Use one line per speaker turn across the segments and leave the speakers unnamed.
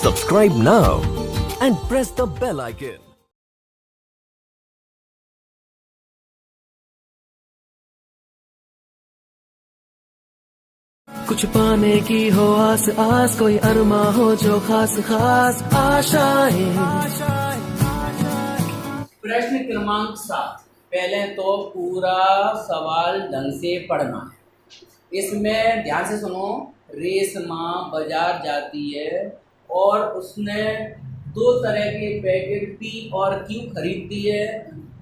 Subscribe now and press the bell icon.
कुछ पाने की हो आस आस, कोई अरमा हो जो खास खास आशाएं।
प्रश्न क्रमांक 7। पहले तो पूरा सवाल ढंग से पढ़ना है। इसमें ध्यान से सुनो। रेशमा बाजार जाती है और उसने 2 तरह के पैकेट पी और क्यू खरीदती है।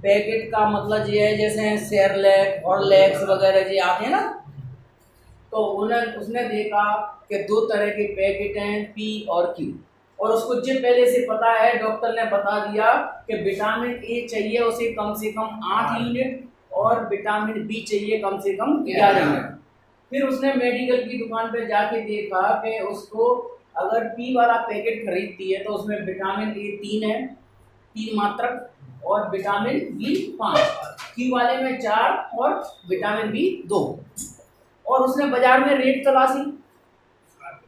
पैकेट का मतलब ये है जैसे सेरेलैक और लैक्स वगैरह जो आते हैं ना, तो उसने देखा कि 2 तरह के पैकेट हैं पी और क्यू, और उसको जो पहले से पता है, डॉक्टर ने बता दिया कि विटामिन ए चाहिए उसे कम से कम 8 यूनिट और विटामिन बी चाहिए कम से कम 11 यूनिट। फिर उसने मेडिकल की दुकान पे जाके देखा कि उसको अगर पी वाला पैकेट खरीदती है तो उसमें विटामिन ए 3 है, 3 मात्रक, और विटामिन बी 5, क्यू वाले में 4 और विटामिन बी 2। और उसने बाजार में रेट तलाशी।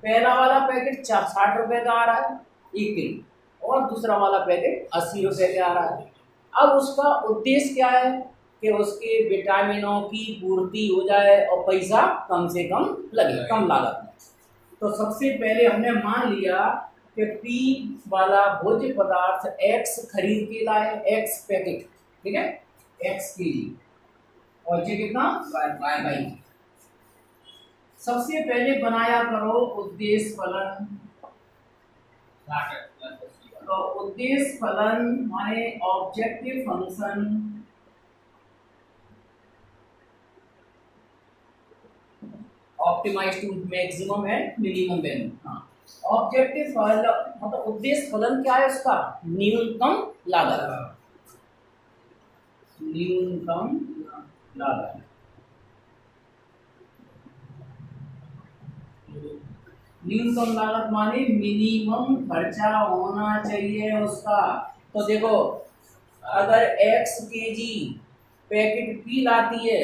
पहला वाला पैकेट 60 रुपए का आ रहा है 1 किलो, और दूसरा वाला पैकेट 80 रुपए का आ रहा है। अब उसका उद्देश्य क्या है कि उसके विटामिनों की पूर्ति हो जाए और पैसा कम से कम लगे, कम लागत में। तो सबसे पहले हमने मान लिया कि पी वाला भोज्य पदार्थ एक्स खरीद के लाए, एक्स पैकेट, ठीक है, एक्स के लिए, और ये कितना वाई। सबसे पहले बनाया करो उद्देश्य फलन। तो उद्देश्य फलन माने objective function optimize to maximum and minimum value. हाँ, ऑब्जेक्टिव फलन मतलब उद्देश्य फलन क्या है उसका? न्यूनतम लागत। न्यूनतम लागत, न्यूनतम लागत माने मिनिमम खर्चा होना चाहिए उसका। तो देखो, अगर x kg पैकेट पी लाती है,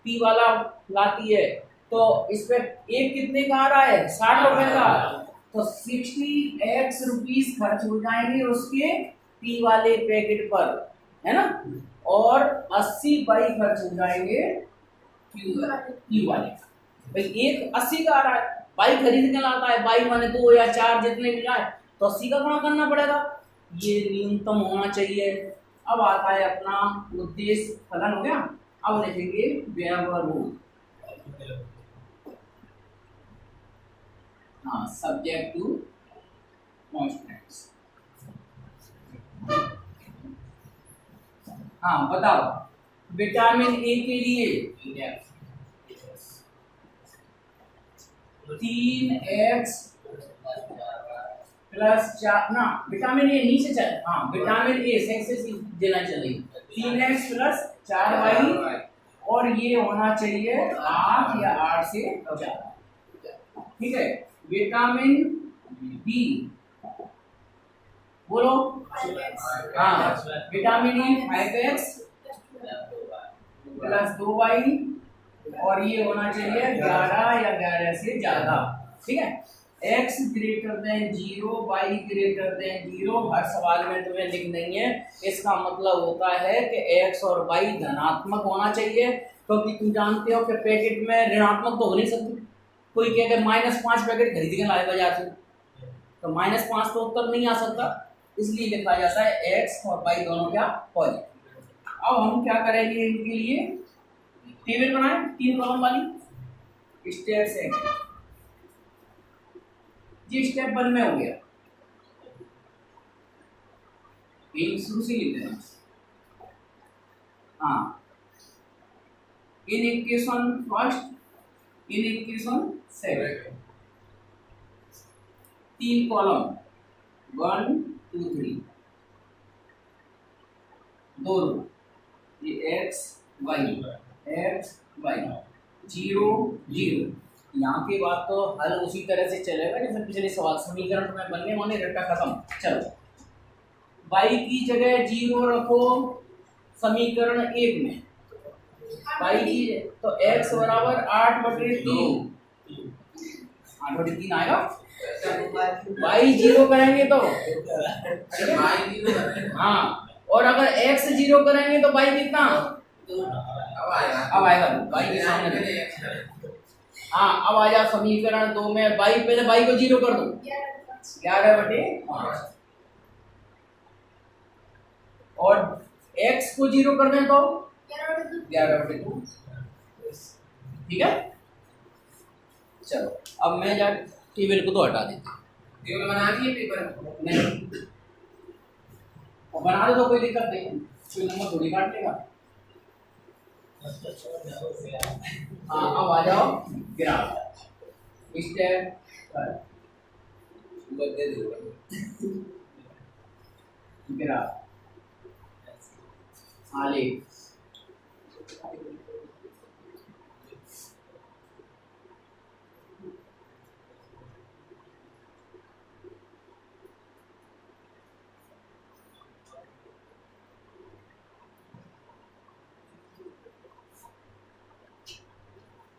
पी वाला लाती है, तो इस पे एक कितने का आ रहा है? 60 रुपए का। तो 60x रुपीस खर्च हो जाएंगे उसके पी वाले पैकेट पर, है ना, और 80 बाई खर्च हो जाएंगे क्यू वाले। भाई एक 80 का आ रहा है, बाई खरीदने लाता है, बाई माने 2 या 4 जितने भी लाए, तो 80 का गुणा करना पड़ेगा। ये न्यूनतम होना चाहिए। अब आता है अपना उद्देश्य फलन, हो गया। अब लिखेंगे व्यवहार रूल। हाँ, सब्जेक्ट टू कॉन्स्टेंट्स। हाँ बताओ, विटामिन ए के लिए 3x प्लस 4 ना, विटामिन ए नीचे चल, हाँ विटामिन ए से देना चाहिए 3x प्लस 4y, और ये होना चाहिए 8 या 8 से ज्यादा, ठीक है। विटामिन बी बोलो, हाँ vitamin E 5x plus 2y, और ये होना चाहिए 11 या 11 से ज्यादा, ठीक है। x greater than 0, y greater than 0 हर सवाल में तुम्हें लिख देंगे। इसका मतलब होता है कि x और y धनात्मक होना चाहिए, क्योंकि तुम जानते हो कि पैकेट में ऋणात्मक तो हो नहीं सकती। कोई कहे -5 पैकेट खरीद के लाए बाजार से, तो -5 तो उत्तर नहीं आ सकता, इसलिए लिखा जाता है x और y दोनों क्या पॉजिटिव। अब हम क्या करेंगे, इनके लिए टेबल बनाए 3 कॉलम वाली। स्टेप से जी स्टेप 1 में हो गया, शुरू से लिखते हैं। हाँ, in equation first, in equation second, 3 column 1 2 3, 2 रो, ये x y 0 0। यहाँ के बाद तो हल उसी तरह से चलेगा जैसे पिछले सवाल। समीकरण में बनने माने रट्टा खत्म। चलो, y की जगह 0 रखो समीकरण 1 में, y की तो x बराबर 8/3, 8 बटे 3 आएगा। y 0 करेंगे तो हाँ, और अगर x 0 करेंगे तो y कितना अब आएगा y के सामने। हाँ, अब आ जाओ समीकरण 2 में y, पहले y को 0 कर दो 11 बटे 5 और x को 0 कर दें तो 11 बटे 2। ठीक है, चलो अब मैं जा टेबल को तो हटा देता हूँ। टेबल बना दिए पेपर नहीं और बना दो तो कोई दिक्कत नहीं, कोई नंबर थोड़ी काट लेगा। हाँ, अब आ जाओ ग्राफ स्टेप ग्राफ आलेख।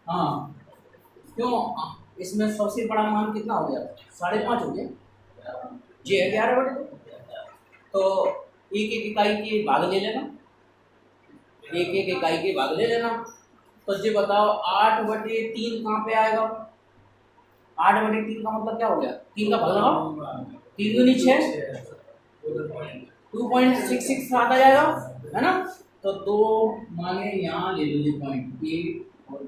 हाँ, क्यों इसमें सबसे बड़ा मान कितना हो गया? 5.5 हो गया जी है 11 बटे 2। तो एक एक इकाई के भाग ले लेना, एक एक इकाई के भाग ले लेना। तो जी बताओ 8 बटे 3 कहाँ पे आएगा? 8 बटे 3 का मतलब क्या हो गया? 3 का भाग लगाओ, 3 दूनी 6, 2.66 आता जाएगा है ना। तो 2 माने यहाँ ले लो 0.8 और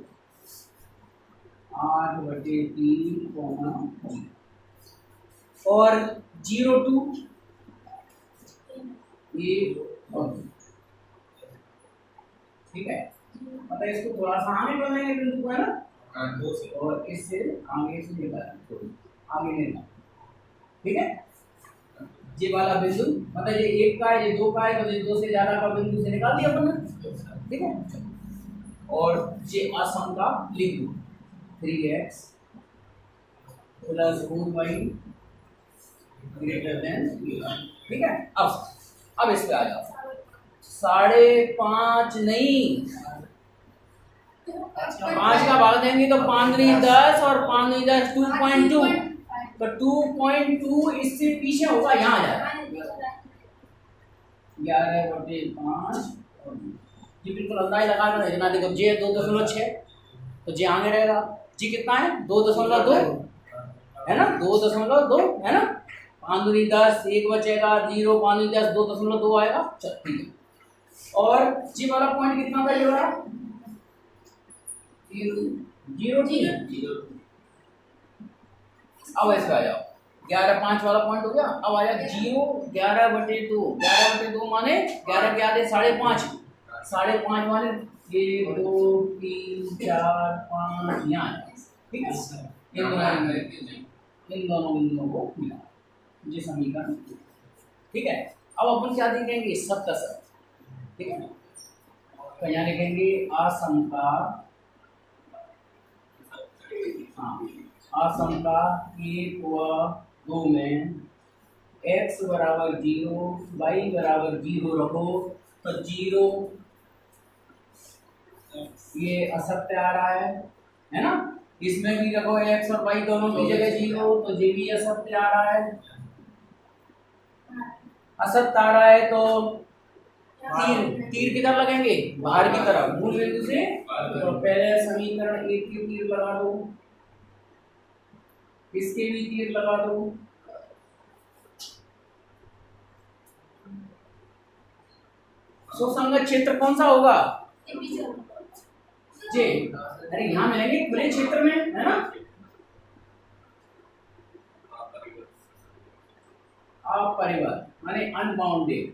8 बटे 3 और 0.2 ये ठीक है। मतलब इसको थोड़ा सा आगे बढ़ाएंगे बिंदु को है ना, और इससे आगे से लेकर आगे लेना। ठीक है, ये वाला बिंदु मतलब ये 1 का है, ये 2 का है, तो ये 2 से ज्यादा का बिंदु से निकाल दिया अपन ने। ठीक है, और ये असमता लिख दो 3x + 4y > ठीक है। अब इस पे आ जाओ। 5.5 नहीं, 5 का भाग देंगे तो 5 दूनी 10 और 5 दूनी 10 2.2। तो 2.2 इससे पीछे होगा, यहाँ आ जाएगा 11 बटे 5। जी बिल्कुल अंदाज लगा कर भेजना। देखो जे 2.6 तो जे आगे रहेगा। जी कितना है? 2.2 है ना, 2.2 है ना। 5 दूनी 10, 1 बचेगा 0, 5 दूनी 10, 2.2 आएगा। चल ठीक है। और जी वाला पॉइंट कितना था? ये वाला 0 ठीक है। अब ऐसे आ जाओ 11.5 वाला पॉइंट हो गया। अब आ जाए 0 11 बटे 2। 11 बटे 2 माने 11 के आधे 5.5, 5.5 माने 1 2 3 4 5 यहाँ। ठीक है, इन दोनों बिंदुओं को मिला ये समीकरण। ठीक है, अब अपन क्या लिखेंगे? सब का सब। ठीक है, तो यहाँ लिखेंगे असमता। हाँ, असमता 1 व 2 में x बराबर 0 y बराबर 0 रखो तो 0 ये असत्य आ रहा है ना। इसमें भी रखो x और y दोनों की जगह 0 तो ये भी असत्य आ रहा है। असत्य आ रहा है तो तीर किधर लगेंगे? बाहर की तरफ, मूल बिंदु से। तो पहले समीकरण 1 के तीर लगा दो, इसके भी तीर लगा दो। सुसंगत क्षेत्र कौन सा होगा? जी, अरे यहाँ मिलेंगे खुले क्षेत्र में है ना। अपरिबद्ध माने अनबाउंडेड।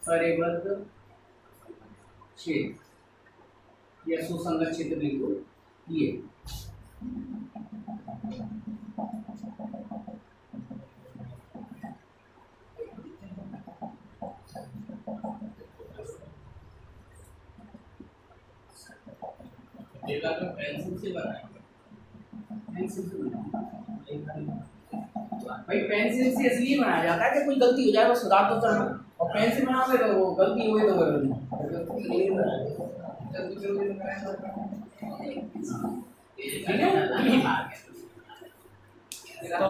अपरिबद्ध क्षेत्र या सुसंगत क्षेत्र लिखो ये। पेंसिल से भाई पेंसिल से इसलिए बनाया जाता है कि कोई गलती हो जाए तो सुधार तो करना, और पेंसिल बनाओगे तो वो गलती हुई तो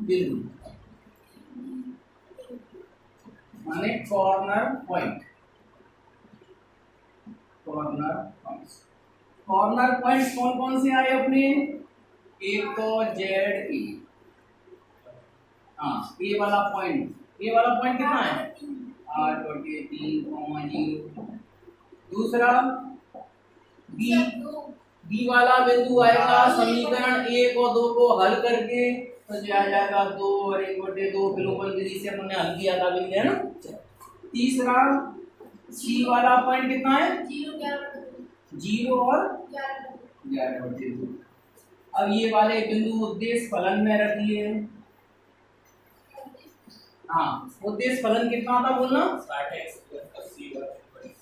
बिंदु माने corner point. Corner points, corner points कौन कौन से आए अपने? एक तो जेड ई, हाँ ए वाला पॉइंट, ए वाला पॉइंट कितना है? 8/3,0। दूसरा बी, बी वाला बिंदु आएगा समीकरण 1 और 2 को हल करके तो जो आ जाएगा 2 और 1/2 विलोपन विधि से हमने हल किया था बिंदु, है ना। तीसरा सी वाला पॉइंट कितना है? 0 और 11/2। अब ये वाले बिंदु उद्देश्य फलन में रखिए। हाँ, उद्देश्य फलन कितना था बोलना?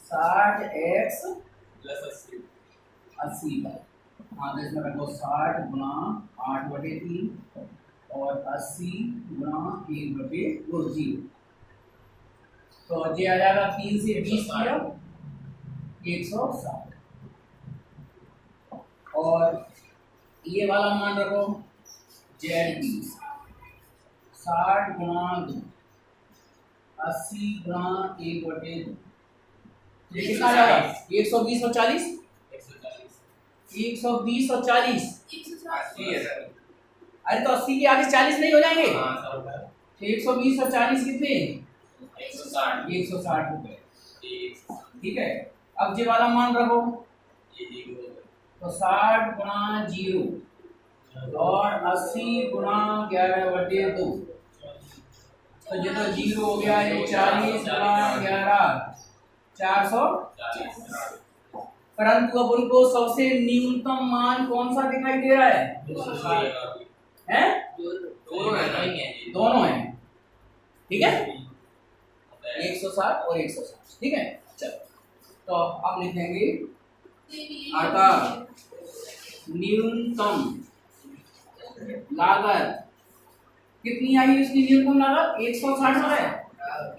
60x प्लस 80 का। हाँ तो इसमें रखो 60 गुणा 8/3 और 80 गुणा 1/2। तो ये आ जाएगा 3 से 20 किया 160। और ये वाला मान रखो जेड बी 60 गुणा 2 80 गुणा 1/2। ये कितना आ जाएगा? 120 और 40, 120 और 40। अरे तो 80 के आगे 40 नहीं हो जाएंगे? 120 और 40 कितने? 160 रुपए। ठीक है, अब ये वाला मान रखो तो 60 गुणा 0 और 80 गुणा 11/2। तो ये तो 0 हो गया, ये 40 गुणा 11 440। परंतु अब उनको सबसे न्यूनतम मान कौन सा दिखाई दे रहा है? दोनों है। ठीक है, 160 और 160। ठीक है, चलो तो अब लिखेंगे अतः न्यूनतम लागत कितनी आई? उसकी न्यूनतम लागत 160 रुपए।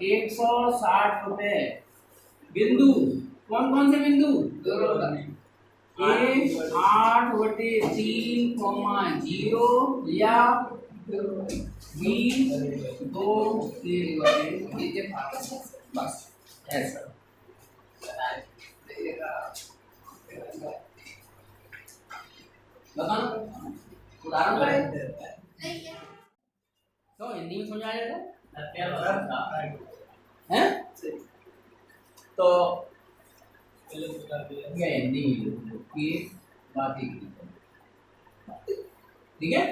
160 रुपए। बिंदु कौन कौन से बिंदु? 8/3,0 या बी 2 बस ऐसा। बताना उदाहरण करें तो हिंदी में समझ आएगा हैं? तो ये हिंदी की बात ही, ठीक है।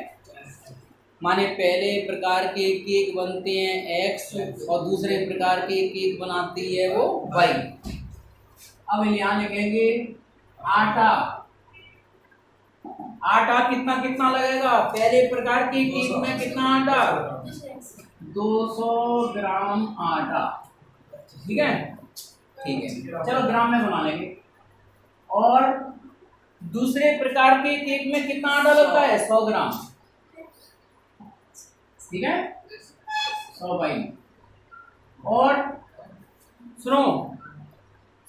माने पहले प्रकार के केक बनते हैं एक्स और दूसरे प्रकार के केक बनाती है वो वाई। अब यहाँ लिखेंगे आटा। आटा कितना कितना लगेगा? पहले प्रकार के केक में कितना आटा? 200 ग्राम आटा। ठीक है, ठीक है, चलो ग्राम में बना लेंगे। और दूसरे प्रकार के केक में कितना आटा लगता है? 100 ग्राम। ठीक है, 100 बाई। और सुनो,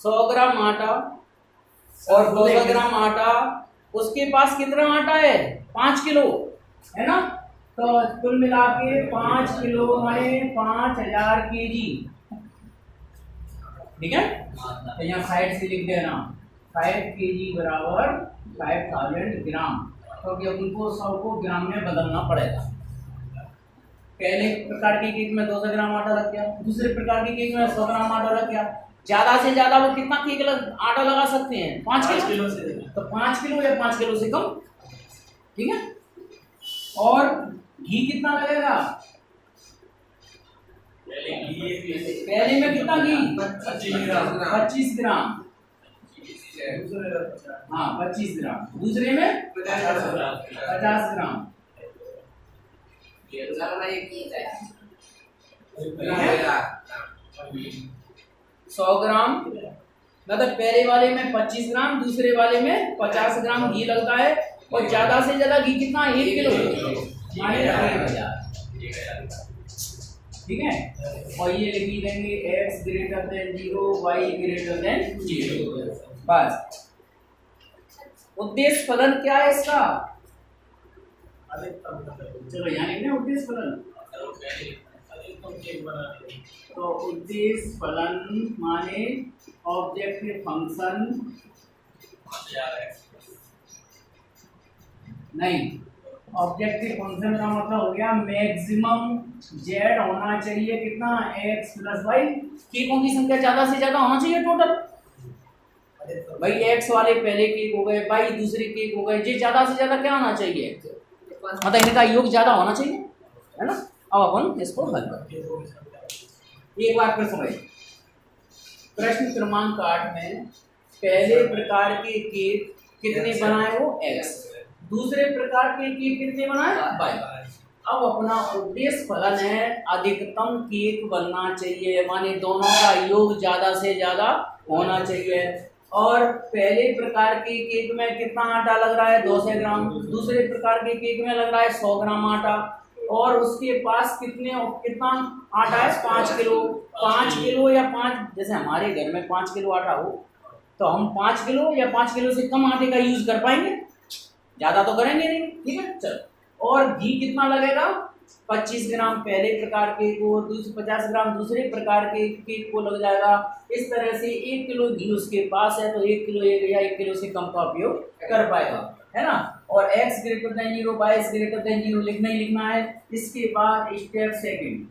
100 ग्राम आटा और 200 ग्राम आटा, उसके पास कितना आटा है? 5 किलो, है ना। तो कुल मिला के 5 किलो में 5000 केजी। ठीक है, तो यहाँ साइड से लिख देना 5 केजी बराबर 5000 ग्राम, क्योंकि तो उनको 100 को ग्राम में बदलना पड़ेगा। पहले प्रकार के केक में 200 ग्राम आटा लग गया, दूसरे प्रकार के केक में 100 ग्राम आटा लग गया। ज्यादा से ज्यादा वो कितना केक आटा लगा सकते हैं? 5 किलो से। तो 5 किलो या 5 किलो से कम। ठीक है, और घी कितना लगेगा? पहले में कितना घी? 25 ग्राम। हाँ 25 ग्राम। दूसरे में 50 ग्राम। 100 ग्राम मतलब पहले वाले में 25 ग्राम, दूसरे वाले में 50 ग्राम घी लगता है। और ज्यादा से ज्यादा घी कितना? 1 किलो। ठीक है, और ये लिख देंगे x greater than 0 y greater than 0। बस उद्देश्य फलन क्या है इसका, चलो यहाँ लिखना उद्देश्य फलन। तो उद्देश्य फलन माने ऑब्जेक्टिव फंक्शन नहीं, ऑब्जेक्टिव फंक्शन का मतलब हो गया मैक्सिमम z होना चाहिए कितना x प्लस वाई, केकों की संख्या ज्यादा से ज्यादा होना चाहिए टोटल। भाई x वाले पहले केक हो गए, y दूसरे केक हो गए, ये ज्यादा से ज्यादा क्या होना चाहिए, मतलब इनका योग ज्यादा होना चाहिए, है ना। अब अपन इसको हल करते हैं। एक बार फिर समझ, प्रश्न क्रमांक 8 में पहले प्रकार के केक कितने बनाए वो x, दूसरे प्रकार के केक कितने बनाए y। अब अपना उद्देश्य फलन है अधिकतम केक बनना चाहिए, माने दोनों का योग ज्यादा से ज्यादा होना चाहिए। और पहले प्रकार के केक में कितना आटा लग रहा है 200 ग्राम, दूसरे प्रकार के केक में लग रहा है 100 ग्राम आटा, और उसके पास कितना आटा है 5 किलो। 5 किलो या 5, जैसे हमारे घर में 5 किलो आटा हो तो हम 5 किलो या 5 किलो से कम आटे का यूज कर पाएंगे, ज्यादा तो करेंगे नहीं, ठीक है। चलो, और घी कितना लगेगा 25 ग्राम पहले प्रकार के को, 50 ग्राम दूसरे प्रकार के केक को लग जाएगा। इस तरह से 1 किलो घी उसके पास है तो 1 किलो या 1 किलो से कम का उपयोग कर पाएगा, है ना। और x greater than 0 y greater than 0 लिखना ही लिखना है। इसके बाद स्टेप सेकंड,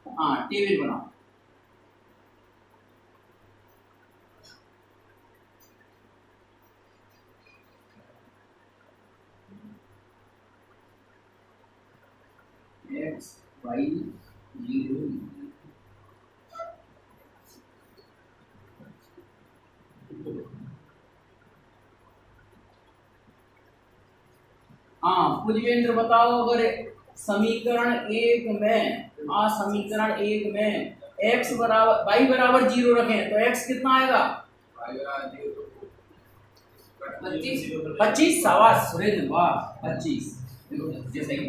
हाँ टेबल बनाओ। x y 0 हाँ पुष्पेंद्र बताओ, अगर समीकरण 1 में समीकरण 1 में x बराबर y बराबर 0 रखें तो x कितना आएगा 25। शाबाश सुरेंद्र, वाह 25 जैसे ही।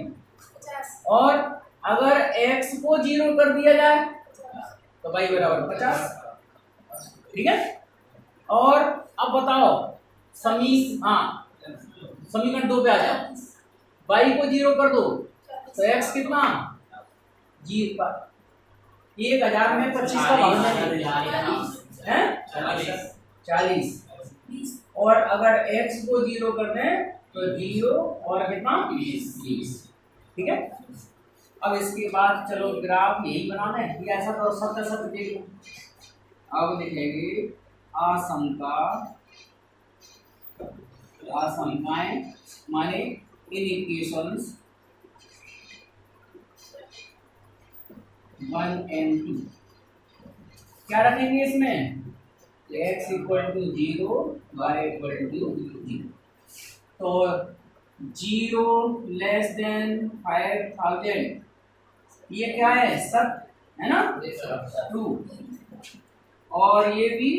और अगर x को 0 कर दिया जाए तो y बराबर 50, ठीक है। और अब बताओ समीकरण 2 पे आ जाओ, y को 0 कर दो तो x कितना 1000 में 25 का भाग है 40, और अगर x को 0 कर दें तो 0 और कितना 20, ठीक है। अब इसके बाद चलो ग्राफ यही बनाना है, ये ऐसा तो सब सब देख लो। अब लिखेंगे आशंकाएं माने इंडिकेशंस 1 and 2। क्या रखेंगे इसमें x = 0 y = 0। तो 0 लेस देन 5000 ये क्या है सत्य, है ना, ट्रू, और ये भी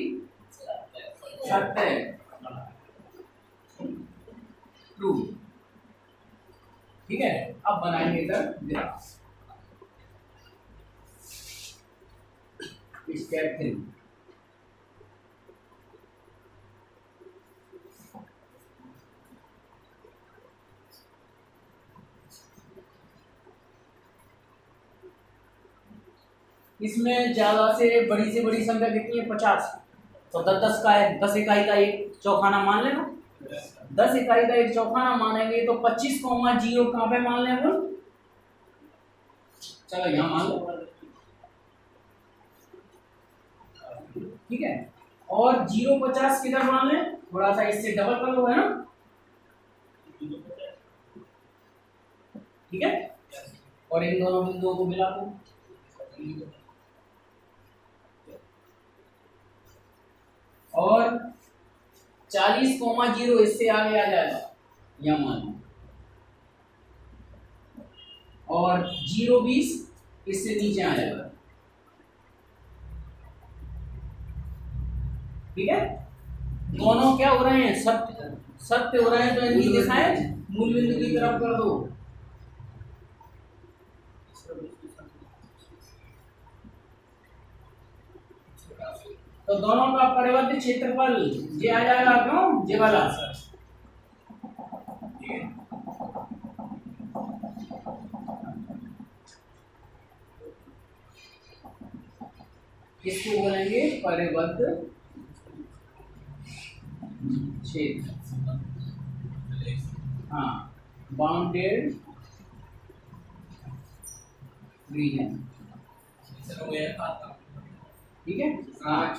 सत्य है, ट्रू, ठीक है। अब बनाएंगे इधर ग्राफ। स्टेप 3, इसमें ज्यादा से बड़ी संख्या कितनी है 50, तो 10 का है, 10 इकाई का एक चौखाना मान लेना। 10 इकाई का एक चौखाना मानेंगे तो 25,0 कहाँ पे मान लें बोल, चलो यहाँ मान लो, ठीक है। और 0,50 किधर मान लें, थोड़ा सा इससे डबल कर लो, है ना, ठीक है। और इन दोनों बिंदुओं को मिला दो, और 40,0 इससे आगे आ जाएगा, यह मान लो, और 0,20 इससे नीचे आ जाएगा, ठीक है। दोनों क्या हो रहे हैं सत्य हो रहे हैं, तो इनकी दिशाएं मूल बिंदु की तरफ कर दो, तो दोनों का परिवर्तित क्षेत्रफल ये आ जाएगा, क्यों ये वाला सर। इसको बोलेंगे परिबद्ध क्षेत्र, हाँ, बाउंडेड रीजन, ठीक है। हाँ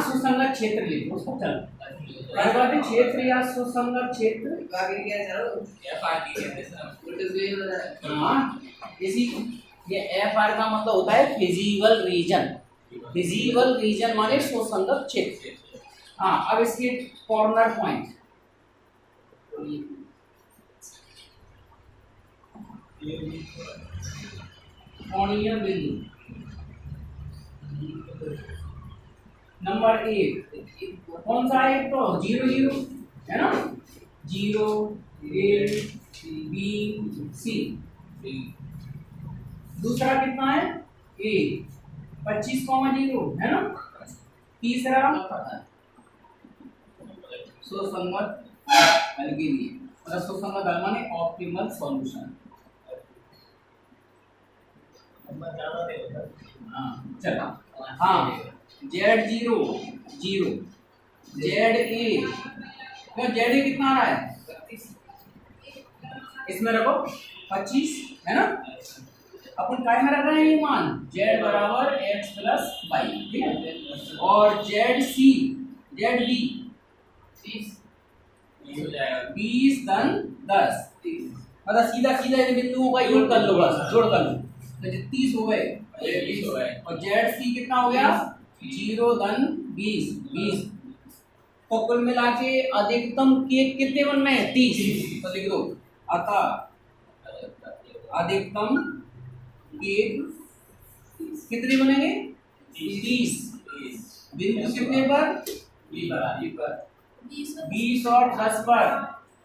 सुसंगत क्षेत्र लिखो उसको, चलो परिवर्तित क्षेत्र या सुसंगत क्षेत्र, हाँ इसी, ये एफ आर का मतलब होता है फिजिबल रीजन, फिजिबल रीजन माने सुसंगत क्षेत्र। हाँ अब इसके कॉर्नर पॉइंट, कोणीय बिंदु नंबर 1, कौन सा है? तो 0 0 है ना, 0 A B C। दूसरा कितना है? A 25,0 है ना। तीसरा सुसंगत हल के लिए, मतलब सुसंगत हल माने ऑप्टिमल सॉल्यूशन। हाँ चलो, हाँ Z0 0, ZA, तो ZA कितना आ रहा है? इसमें रखो 25 है ना, अपन काय में रख रहे हैं ये मान, Z बराबर x प्लस वाई, ठीक है। और ZC ZB 20 धन 10, मतलब सीधा सीधा इन बिंदुओं का योग कर लो, बस जोड़ कर लो, तो 30 हो गए। और ZC कितना हो गया? 0 धन 20 20। तो कुल मिला के अधिकतम केक कितने बनने हैं? 30। तो लिख दो, अतः अधिकतम केक कितने बनेंगे? 30। बिंदु कितने पर? 20 और 10 पर।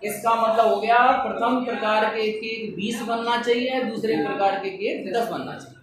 इसका मतलब हो गया प्रथम प्रकार के केक 20 बनना चाहिए, दूसरे प्रकार के केक 10 बनना चाहिए।